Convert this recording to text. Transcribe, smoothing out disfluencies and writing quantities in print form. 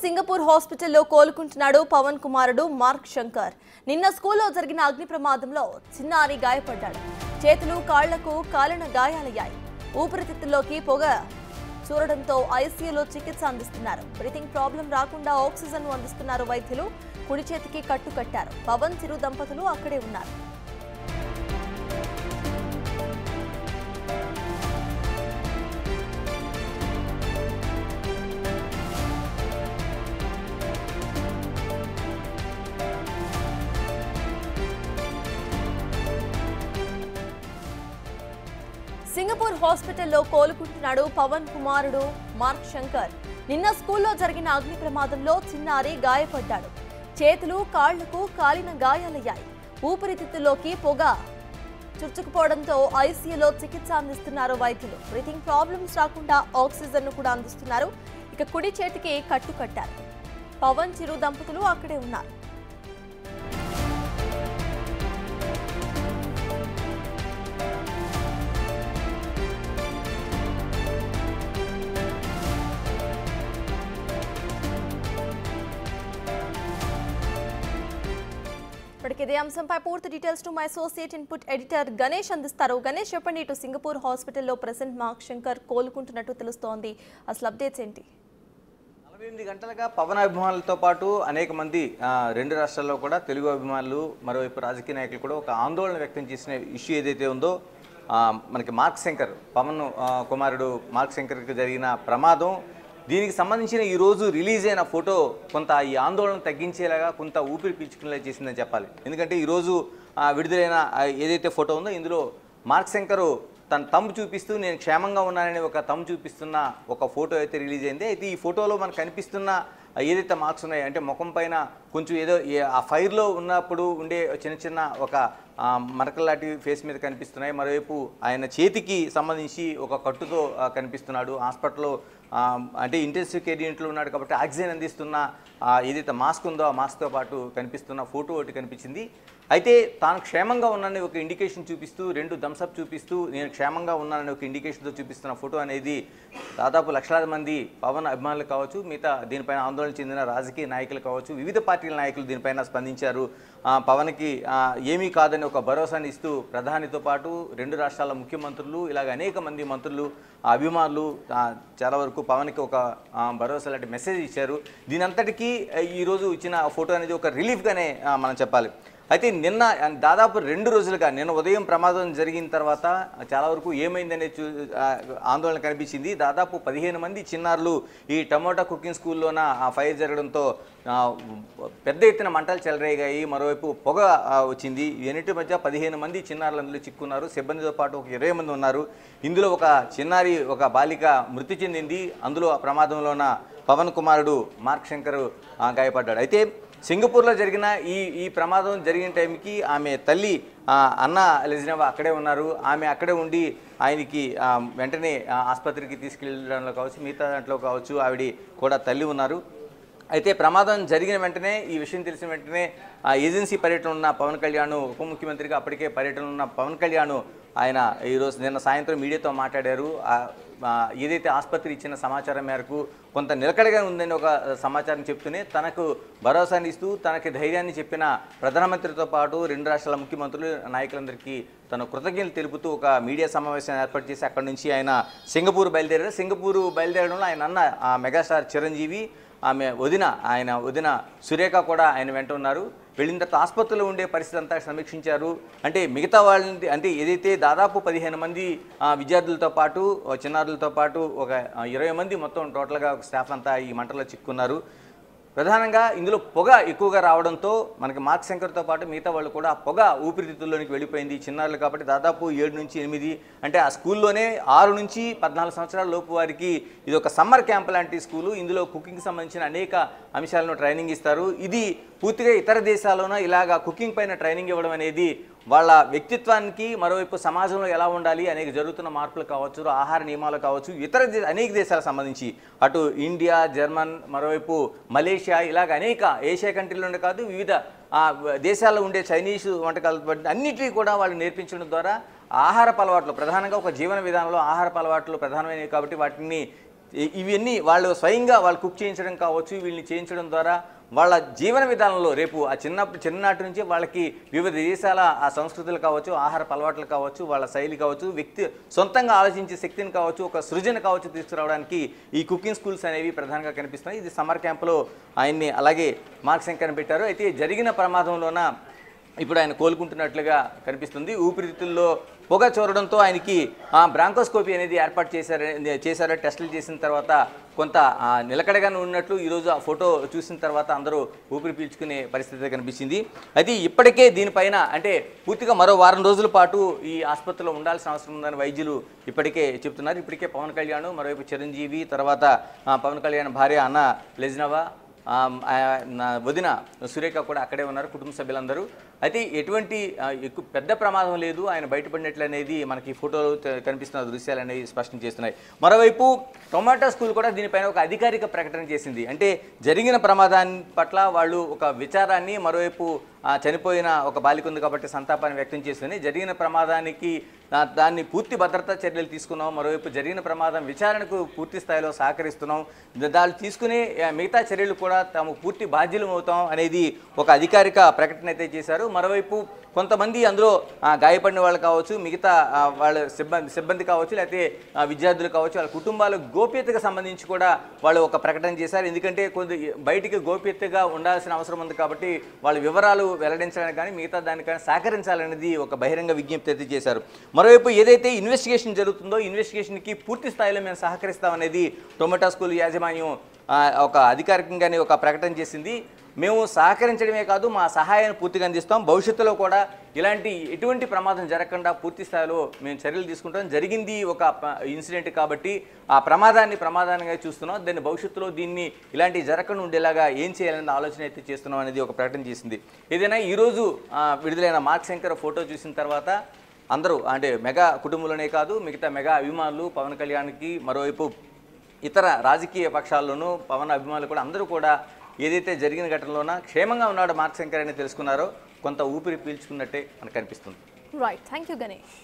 Singapore హాస్పిటల్లో కోలుకుంటున్నాడు పవన్ కుమారుడు mark Shankar. నిన్న స్కూల్లో జరిగిన అగ్ని ప్రమాదంలో చిన్నారి గాయపడ్డాడు. చేతులు కాళ్లకు కాలిన గాయాలయ్యాయి. ఊపిరితిత్తుల్లోకి పొగ చూరడంతో ఐసీయూలో చికిత్స అందిస్తున్నారు. బ్రీతింగ్ ప్రాబ్లం రాకుండా ఆక్సిజన్ అందిస్తున్నారు వైద్యులు. కుడి చేతికి కట్టు కట్టారు. పవన్ చిరు దంపతులు అక్కడే ఉన్నారు. సింగపూర్ హాస్పిటల్లో కోలుకుంటున్నాడు పవన్ కుమారుడు మార్క్ శంకర్. నిన్న స్కూల్లో జరిగిన అగ్ని ప్రమాదంలో చిన్నారి గాయపడ్డాడు. చేతులు కాళ్లకు కాలిన గాయాలయ్యాయి. ఊపిరితిత్తుల్లోకి పొగ చురుచుకుపోవడంతో ఐసీయూలో చికిత్స అందిస్తున్నారు వైద్యులు. బ్రీతింగ్ ప్రాబ్లమ్స్ రాకుండా ఆక్సిజన్ కూడా అందిస్తున్నారు. ఇక కుడి చేతికి కట్టు కట్టారు. పవన్ చిరు దంపతులు అక్కడే ఉన్నారు. ఇదే అంశంపై పూర్తి details to my associate input editor Ganesh అందిస్తారు. గణేష్, చెప్పండి, ఇటు సింగపూర్ హాస్పిటల్లో ప్రెసెంట్ మార్క్ శంకర్ కోలుకుంటున్నట్టు తెలుస్తోంది. అసలు అప్డేట్స్ ఏంటి? 48 గంటలుగా పవన్ అభిమానులతో పాటు అనేక మంది రెండు రాష్ట్రాల్లో కూడా తెలుగు అభిమానులు, మరోవైపు రాజకీయ నాయకులు కూడా ఒక ఆందోళన వ్యక్తం చేసిన ఇష్యూ ఏదైతే ఉందో, మనకి మార్క్ శంకర్, పవన్ కుమారుడు మార్క్ శంకర్కి జరిగిన ప్రమాదం, దీనికి సంబంధించిన ఈరోజు రిలీజ్ అయిన ఫోటో కొంత ఈ ఆందోళన తగ్గించేలాగా కొంత ఊపిరి పీల్చుకునేలా చేసిందని చెప్పాలి. ఎందుకంటే ఈరోజు విడుదలైన ఏదైతే ఫోటో ఉందో ఇందులో మార్క్ శంకర్ తన తమ్ము చూపిస్తూ నేను క్షేమంగా ఉన్నానని ఒక తమ్ము చూపిస్తున్న ఒక ఫోటో అయితే రిలీజ్ అయింది. అయితే ఈ ఫోటోలో మనకు కనిపిస్తున్న ఏదైతే మార్క్స్ ఉన్నాయో, అంటే ముఖం పైన కొంచెం ఏదో ఆ ఫైర్లో ఉన్నప్పుడు ఉండే చిన్న చిన్న ఒక మరకలాంటి ఫేస్ మీద కనిపిస్తున్నాయి. మరోవైపు ఆయన చేతికి సంబంధించి ఒక కట్టుతో కనిపిస్తున్నాడు. హాస్పిటల్లో అంటే ఇంటెన్సివ్ కేర్ యూనిట్లో ఉన్నాడు కాబట్టి ఆక్సిజన్ అందిస్తున్న ఏదైతే మాస్క్ ఉందో ఆ మాస్క్తో పాటు కనిపిస్తున్న ఫోటో ఒకటి కనిపించింది. అయితే తాను క్షేమంగా ఉన్నానని ఒక ఇండికేషన్ చూపిస్తూ, 2 థమ్స్అప్ చూపిస్తూ నేను క్షేమంగా ఉన్నానని ఒక ఇండికేషన్తో చూపిస్తున్న ఫోటో అనేది దాదాపు లక్షలాది మంది పవన్ అభిమానులు కావచ్చు, మిగతా దీనిపైన ఆందోళన చెందిన రాజకీయ నాయకులు కావచ్చు, వివిధ పార్టీల నాయకులు దీనిపైన స్పందించారు. పవన్కి ఏమీ కాదని ఒక భరోసాని ఇస్తూ ప్రధానితో పాటు 2 రాష్ట్రాల ముఖ్యమంత్రులు, ఇలాగ అనేక మంది మంత్రులు, అభిమానులు చాలా వరకు పవన్కి ఒక భరోసా లాంటి మెసేజ్ ఇచ్చారు. దీని అంతటికీ ఈరోజు ఇచ్చిన ఫోటో అనేది ఒక రిలీఫ్గానే మనం చెప్పాలి. అయితే నిన్న దాదాపు 2 రోజులుగా, నిన్న ఉదయం ప్రమాదం జరిగిన తర్వాత చాలా వరకు ఏమైందనే ఆందోళన కనిపించింది. దాదాపు 15 మంది చిన్నారులు ఈ టమోటా కుకింగ్ స్కూల్లోన ఆ ఫైర్ జరగడంతో పెద్ద ఎత్తున మంటలు చెలరేగాయి. మరోవైపు పొగ వచ్చింది. వీటి మధ్య 15 మంది చిన్నారులు అందులో చిక్కున్నారు. సిబ్బందితో పాటు ఒక 20 మంది ఉన్నారు. ఇందులో ఒక చిన్నారి, ఒక బాలిక మృతి చెందింది. అందులో ఆ ప్రమాదంలోన పవన్ కుమారుడు మార్క్ శంకర్ గాయపడ్డాడు. అయితే సింగపూర్లో జరిగిన ఈ ప్రమాదం జరిగిన టైంకి ఆమె తల్లి అన్న లెజినవా అక్కడే ఉన్నారు. ఆమె అక్కడే ఉండి ఆయనకి వెంటనే ఆసుపత్రికి తీసుకెళ్ళడంలో కావచ్చు, మిగతా దాంట్లో కావచ్చు ఆవిడ కూడా తల్లి ఉన్నారు. అయితే ప్రమాదం జరిగిన వెంటనే, ఈ విషయం తెలిసిన వెంటనే ఏజెన్సీ పర్యటన ఉన్న పవన్ కళ్యాణ్, ఉప ముఖ్యమంత్రిగా అప్పటికే పర్యటన ఉన్న పవన్ కళ్యాణ్ ఆయన ఈరోజు నిన్న సాయంత్రం మీడియాతో మాట్లాడారు. ఏదైతే ఆసుపత్రి ఇచ్చిన సమాచారం మేరకు కొంత నిలకడగా ఉందని ఒక సమాచారం చెప్తూనే తనకు భరోసాని ఇస్తూ, తనకి ధైర్యాన్ని చెప్పిన ప్రధానమంత్రితో పాటు 2 రాష్ట్రాల ముఖ్యమంత్రులు, నాయకులందరికీ తన కృతజ్ఞతలు తెలుపుతూ ఒక మీడియా సమావేశాన్ని ఏర్పాటు చేసి అక్కడి నుంచి ఆయన సింగపూర్ బయలుదేరారు. సింగపూర్ బయలుదేరడంలో ఆయన అన్న మెగాస్టార్ చిరంజీవి, ఆయన వదిన సురేఖ కూడా ఆయన వెంట ఉన్నారు. వెళ్ళిన తర్వాత ఆసుపత్రిలో ఉండే పరిస్థితి అంతా సమీక్షించారు. అంటే మిగతా వాళ్ళని, అంటే ఏదైతే దాదాపు 15 మంది విద్యార్థులతో పాటు, చిన్నారులతో పాటు ఒక 20 మంది మొత్తం టోటల్గా స్టాఫ్ అంతా ఈ మంటల్లో చిక్కున్నారు. ప్రధానంగా ఇందులో పొగ ఎక్కువగా రావడంతో మనకి మార్క్ శంకర్తో పాటు మిగతా వాళ్ళు కూడా పొగ ఊపిరితిత్తుల్లోనికి వెళ్ళిపోయింది. చిన్నారులు కాబట్టి దాదాపు 7 నుంచి 8, అంటే ఆ స్కూల్లోనే 6 నుంచి 14 సంవత్సరాల లోపు వారికి ఇది ఒక సమ్మర్ క్యాంప్ లాంటి స్కూలు. ఇందులో కుకింగ్కి సంబంధించిన అనేక అంశాలను ట్రైనింగ్ ఇస్తారు. ఇది పూర్తిగా ఇతర దేశాల్లోన ఇలాగా కుకింగ్ పైన ట్రైనింగ్ ఇవ్వడం అనేది వాళ్ళ వ్యక్తిత్వానికి, మరోవైపు సమాజంలో ఎలా ఉండాలి, అనేక జరుగుతున్న మార్పులు కావచ్చు, ఆహార నియమాలు కావచ్చు, ఇతర అనేక దేశాలకు సంబంధించి అటు ఇండియా, జర్మన్, మరోవైపు మలేషియా, ఇలాగ అనేక ఏషియా కంట్రీలోనే కాదు వివిధ దేశాల్లో ఉండే చైనీస్ వంటకాలు అన్నిటినీ కూడా వాళ్ళు నేర్పించడం ద్వారా ఆహారపు అలవాట్లు, ప్రధానంగా ఒక జీవన విధానంలో ఆహారపు అలవాట్లు ప్రధానమైనవి కాబట్టి వాటిని ఇవన్నీ వాళ్ళు స్వయంగా వాళ్ళు కుక్ చేయించడం కావచ్చు, వీళ్ళని చేయించడం ద్వారా వాళ్ళ జీవన విధానంలో రేపు ఆ చిన్ననాటి నుంచి వాళ్ళకి వివిధ దేశాల ఆ సంస్కృతులు కావచ్చు, ఆహారపు అలవాట్లు కావచ్చు, వాళ్ళ శైలి కావచ్చు, వ్యక్తి సొంతంగా ఆలోచించే శక్తిని కావచ్చు, ఒక సృజన కావచ్చు తీసుకురావడానికి ఈ కుకింగ్ స్కూల్స్ అనేవి ప్రధానంగా కనిపిస్తున్నాయి. ఇది సమ్మర్ క్యాంప్లో ఆయన్ని అలాగే మార్క్ శంకర్ని పెట్టారు. అయితే జరిగిన ప్రమాదంలోన ఇప్పుడు ఆయన కోలుకుంటున్నట్లుగా కనిపిస్తుంది. ఊపిరితిత్తుల్లో పొగ చోరడంతో ఆయనకి బ్రాంకోస్కోపీ అనేది ఏర్పాటు చేశారు. టెస్టులు చేసిన తర్వాత కొంత నిలకడగానే ఉన్నట్లు ఈరోజు ఆ ఫోటో చూసిన తర్వాత అందరూ ఊపిరి పీల్చుకునే పరిస్థితి కనిపించింది. అయితే ఇప్పటికే దీనిపైన అంటే పూర్తిగా మరో వారం రోజుల పాటు ఈ ఆసుపత్రిలో ఉండాల్సిన అవసరం ఉందని వైద్యులు ఇప్పటికే చెప్తున్నారు. ఇప్పటికే పవన్ కళ్యాణ్, మరోవైపు చిరంజీవి, తర్వాత పవన్ కళ్యాణ్ భార్య అన్న లెజ్నవా, వదిన సురేఖ కూడా అక్కడే ఉన్నారు, కుటుంబ సభ్యులందరూ. అయితే ఎటువంటి ఎక్కువ పెద్ద ప్రమాదం లేదు, ఆయన బయటపడినట్లు అనేది మనకి ఫోటోలు కనిపిస్తున్న దృశ్యాలు అనేవి స్పష్టం చేస్తున్నాయి. మరోవైపు టొమాటో స్కూల్ కూడా దీనిపైన ఒక అధికారిక ప్రకటన చేసింది. అంటే జరిగిన ప్రమాదాన్ని పట్ల వాళ్ళు ఒక విచారాన్ని, మరోవైపు చనిపోయిన ఒక బాలిక ఉంది కాబట్టి సంతాపాన్ని వ్యక్తం చేస్తుంది. జరిగిన ప్రమాదానికి దాన్ని పూర్తి భద్రతా చర్యలు తీసుకున్నాం, మరోవైపు జరిగిన ప్రమాదం విచారణకు పూర్తి స్థాయిలో సహకరిస్తున్నాం, దాన్ని తీసుకుని మిగతా చర్యలు కూడా తాము పూర్తి బాధ్యులం అవుతాం అనేది ఒక అధికారిక ప్రకటన అయితే చేశారు. మరోవైపు కొంతమంది అందులో గాయపడిన వాళ్ళు కావచ్చు, మిగతా వాళ్ళ సిబ్బంది కావచ్చు, లేకపోతే విద్యార్థులు కావచ్చు, వాళ్ళ కుటుంబాల గోప్యతకు సంబంధించి కూడా వాళ్ళు ఒక ప్రకటన చేశారు. ఎందుకంటే బయటికి గోప్యతగా ఉండాల్సిన అవసరం ఉంది కాబట్టి వాళ్ళ వివరాలు వెల్లడించడానికి కానీ మిగతా దానికైనా సహకరించాలనేది ఒక బహిరంగ విజ్ఞప్తి అయితే చేశారు. మరోవైపు ఏదైతే ఇన్వెస్టిగేషన్ జరుగుతుందో ఇన్వెస్టిగేషన్కి పూర్తి స్థాయిలో మేము సహకరిస్తామనేది టొమాటో స్కూల్ యాజమాన్యం ఒక అధికారికంగానే ఒక ప్రకటన చేసింది. మేము సహకరించడమే కాదు, మా సహాయాన్ని పూర్తిగా అందిస్తాం, భవిష్యత్తులో కూడా ఇలాంటి ఎటువంటి ప్రమాదం జరగకుండా పూర్తి స్థాయిలో మేము చర్యలు తీసుకుంటాం. జరిగింది ఒక ఇన్సిడెంట్ కాబట్టి ఆ ప్రమాదాన్ని చూస్తున్నాం, దాన్ని భవిష్యత్తులో ఇలాంటి జరగకుండా ఉండేలాగా ఏం చేయాలనే ఆలోచన అయితే చేస్తున్నాం అనేది ఒక ప్రకటన చేసింది. ఏదైనా ఈరోజు విడుదలైన మార్క్ శంకర్ ఫోటో చూసిన తర్వాత అందరూ అంటే మెగా కుటుంబంలోనే కాదు, మిగతా మెగా అభిమానులు, పవన్ కళ్యాణ్కి, మరోవైపు ఇతర రాజకీయ పక్షాల్లోనూ పవన్ అభిమానులు కూడా అందరూ కూడా ఏదైతే జరిగిన ఘటనలోన క్షేమంగా ఉన్నాడో మార్క్ శంకర్ అని తెలుసుకున్నారో కొంత ఊపిరి పీల్చుకున్నట్టే మనకు కనిపిస్తుంది. Right, thank you Ganesh.